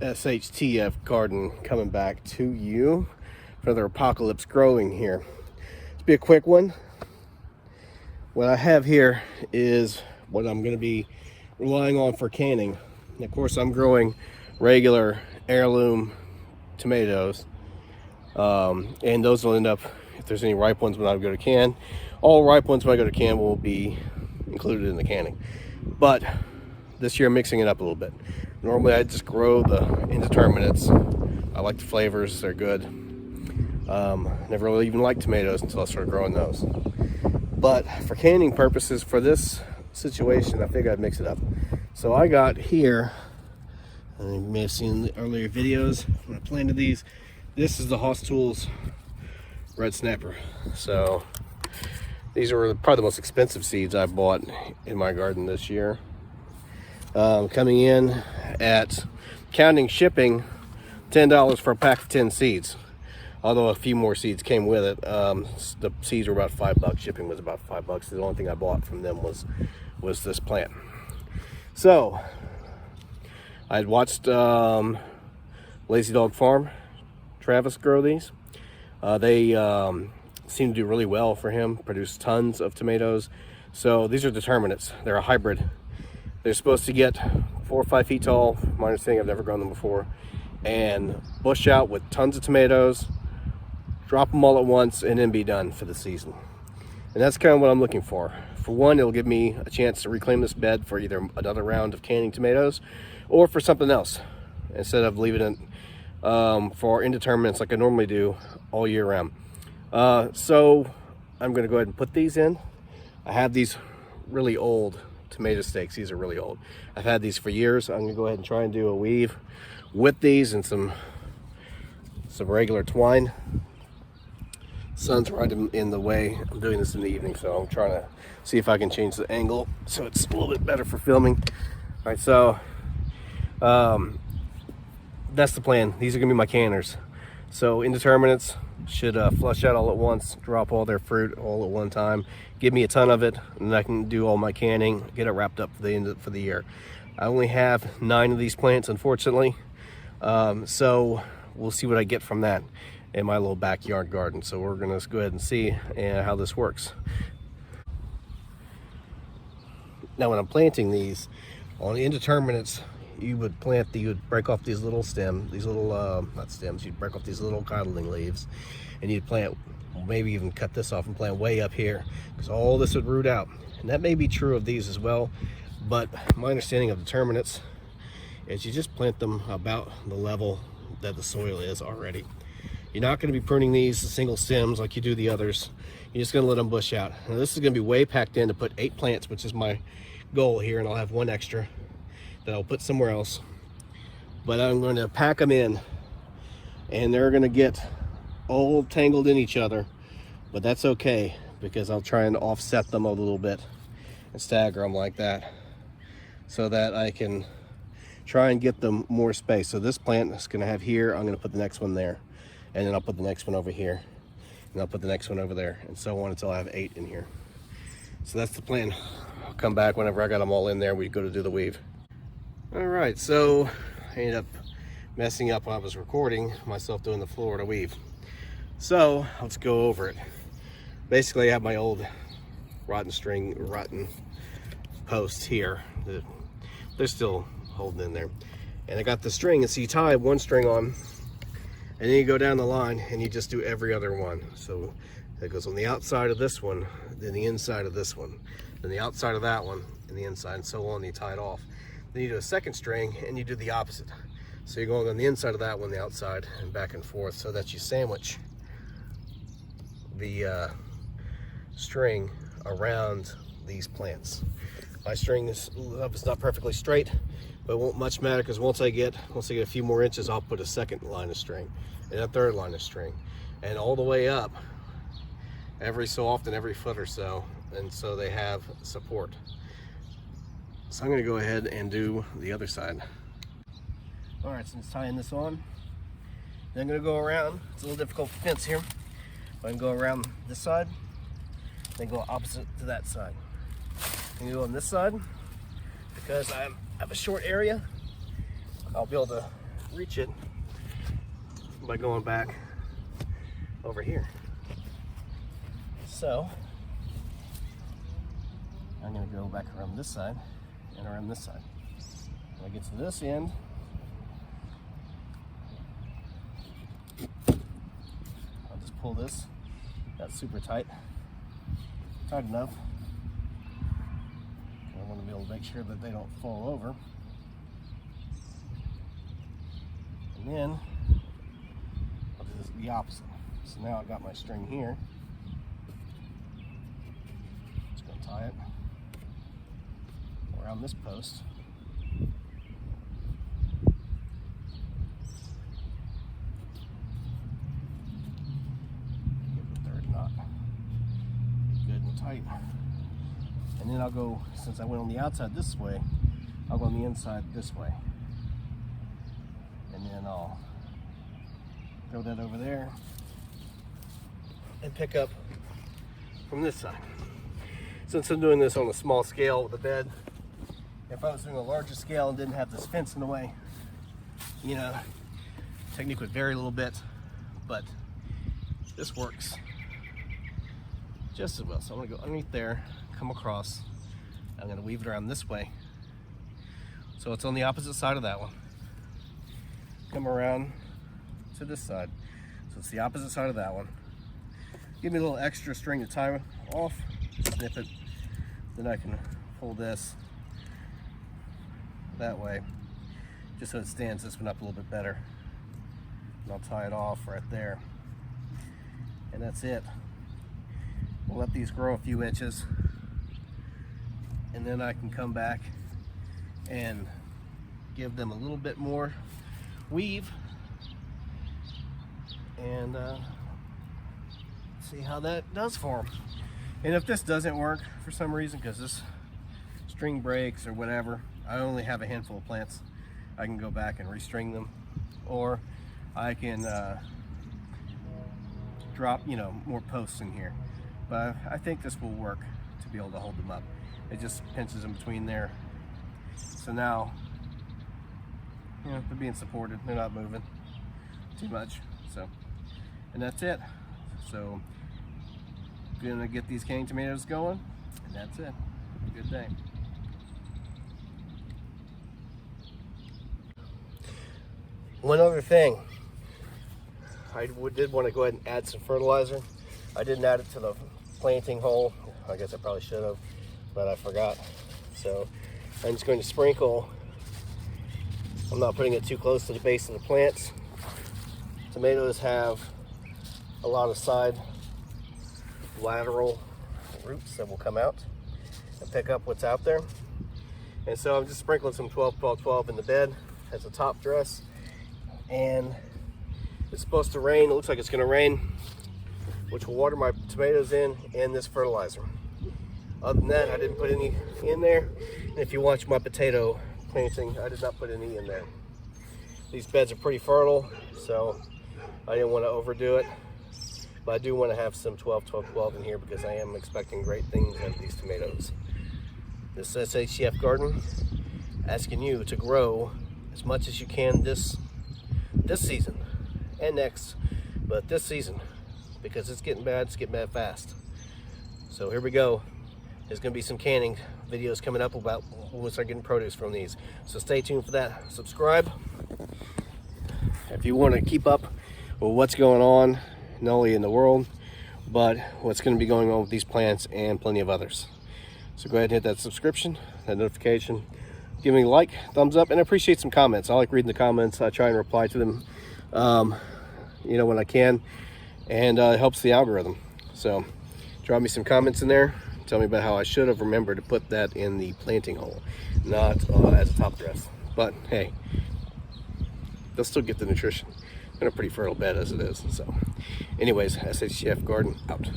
SHTF garden coming back to you for the apocalypse growing here. It's be a quick one. What I have here is what I'm going to be relying on for canning. And of course, I'm growing regular heirloom tomatoes, and those will end up, if there's any ripe ones when I go to can, all ripe ones when I go to can will be included in the canning. But this year I'm mixing it up a little bit. Normally I just grow the indeterminates. I like the flavors, they're good. Never really even liked tomatoes until I started growing those. But for canning purposes, for this situation, I figured I'd mix it up. So I got here, and you may have seen the earlier videos when I planted these. This is the Haas Tools Red Snapper. So these are probably the most expensive seeds I bought in my garden this year. Coming in at, counting shipping, $10 for a pack of 10 seeds. Although a few more seeds came with it. The seeds were about $5. Shipping was about $5. The only thing I bought from them was this plant. So I'd watched Lazy Dog Farm, Travis, grow these. They seem to do really well for him, produce tons of tomatoes. So these are determinates. They're a hybrid. They're supposed to get 4 or 5 feet tall. My understanding, I've never grown them before. And bush out with tons of tomatoes, drop them all at once, and then be done for the season. And that's kind of what I'm looking for. For one, it'll give me a chance to reclaim this bed for either another round of canning tomatoes or for something else, instead of leaving it for indeterminates like I normally do all year round. So I'm going to go ahead and put these in. I have these really old tomato stakes. These are really old. I've had these for years. I'm going to go ahead and try and do a weave with these and some regular twine. Sun's right in the way. I'm doing this in the evening, so I'm trying to see if I can change the angle so it's a little bit better for filming. All right, so that's the plan. These are gonna be my canners. So indeterminates should flush out all at once, drop all their fruit all at one time, give me a ton of it, and I can do all my canning, get it wrapped up for the year. I only have 9 of these plants, unfortunately, so we'll see what I get from that in my little backyard garden. So we're gonna go ahead and see how this works. Now when I'm planting these on indeterminates, you would break off these little stems, these little not stems, you'd break off these little codling leaves, and you'd plant, maybe even cut this off and plant way up here, because all this would root out. And that may be true of these as well, but my understanding of determinates is you just plant them about the level that the soil is already. You're not going to be pruning these single stems like you do the others. You're just going to let them bush out. Now this is going to be way packed in to put 8 plants, which is my goal here, and I'll have 1 extra that I'll put somewhere else. But I'm going to pack them in, and they're going to get all tangled in each other, but that's okay, because I'll try and offset them a little bit and stagger them like that, so that I can try and get them more space. So this plant is going to have here, I'm going to put the next one there, and then I'll put the next one over here, and I'll put the next one over there, and so on until I have 8 in here. So that's the plan. I'll come back whenever I got them all in there. We go to do the weave. All right, so I ended up messing up while I was recording myself doing the Florida weave. So let's go over it. Basically, I have my old rotten posts here. They're still holding in there. And I got the string, and so you tie 1 string on, and then you go down the line and you just do every other one. So it goes on the outside of this one, then the inside of this one, then the outside of that one, and the inside, and so on. You tie it off. Then you do a 2nd string and you do the opposite. So you're going on the inside of that one, the outside, and back and forth, so that you sandwich the string around these plants. My string is not perfectly straight, but it won't much matter, because once I get a few more inches, I'll put a 2nd line of string and a 3rd line of string, and all the way up every so often, every foot or so, and so they have support. So I'm going to go ahead and do the other side. All right, so I'm tying this on. Then I'm going to go around. It's a little difficult to fence here. I can go around this side, then go opposite to that side. I'm going to go on this side because I have a short area. I'll be able to reach it by going back over here. So I'm going to go back around this side and around this side. When I get to this end, I'll just pull this. That's super tight enough. I want to be able to make sure that they don't fall over. And then I'll do this the opposite. So now I've got my string here. Just going to tie it around this post. Get the third knot good and tight. And then I'll go, since I went on the outside this way, I'll go on the inside this way. And then I'll throw that over there and pick up from this side. Since I'm doing this on a small scale with the bed, if I was doing a larger scale and didn't have this fence in the way, you know, technique would vary a little bit, but this works just as well. So I'm gonna go underneath there, come across, I'm gonna weave it around this way. So it's on the opposite side of that one. Come around to this side. So it's the opposite side of that one. Give me a little extra string to tie off, snip it, then I can pull this that way, just so it stands this one up a little bit better. And I'll tie it off right there. And that's it. We'll let these grow a few inches, and then I can come back and give them a little bit more weave and see how that does for them. And if this doesn't work for some reason, because this string breaks or whatever, I only have a handful of plants, I can go back and restring them, or I can drop, you know, more posts in here. But I think this will work to be able to hold them up. It just pinches in between there. So now, you know, they're being supported. They're not moving too much. So, and that's it. So, gonna get these canning tomatoes going, and that's it. Have a good day. One other thing, I did want to go ahead and add some fertilizer. I didn't add it to the planting hole. I guess I probably should have, but I forgot. So I'm just going to sprinkle. I'm not putting it too close to the base of the plants. Tomatoes have a lot of side lateral roots that will come out and pick up what's out there. And so I'm just sprinkling some 12-12-12 in the bed as a top dress. And it's supposed to rain. It looks like it's going to rain, which will water my tomatoes in and this fertilizer. Other than that, I didn't put any in there. And if you watch my potato planting, I did not put any in there. These beds are pretty fertile, so I didn't want to overdo it. But I do want to have some 12-12-12 in here because I am expecting great things out of these tomatoes. This SHTF garden, asking you to grow as much as you can this season and next, but this season, because it's getting bad fast. So here we go. There's going to be some canning videos coming up about when we start getting produce from these. So stay tuned for that. Subscribe if you want to keep up with what's going on, not only in the world, but what's going to be going on with these plants and plenty of others. So go ahead and hit that subscription, that notification. Give me a like, thumbs up, and I appreciate some comments. I like reading the comments. I try and reply to them, you know, when I can, and it helps the algorithm. So drop me some comments in there. Tell me about how I should have remembered to put that in the planting hole, not as a top dress. But hey, they'll still get the nutrition. They're in a pretty fertile bed as it is. So anyways, SHTF garden out.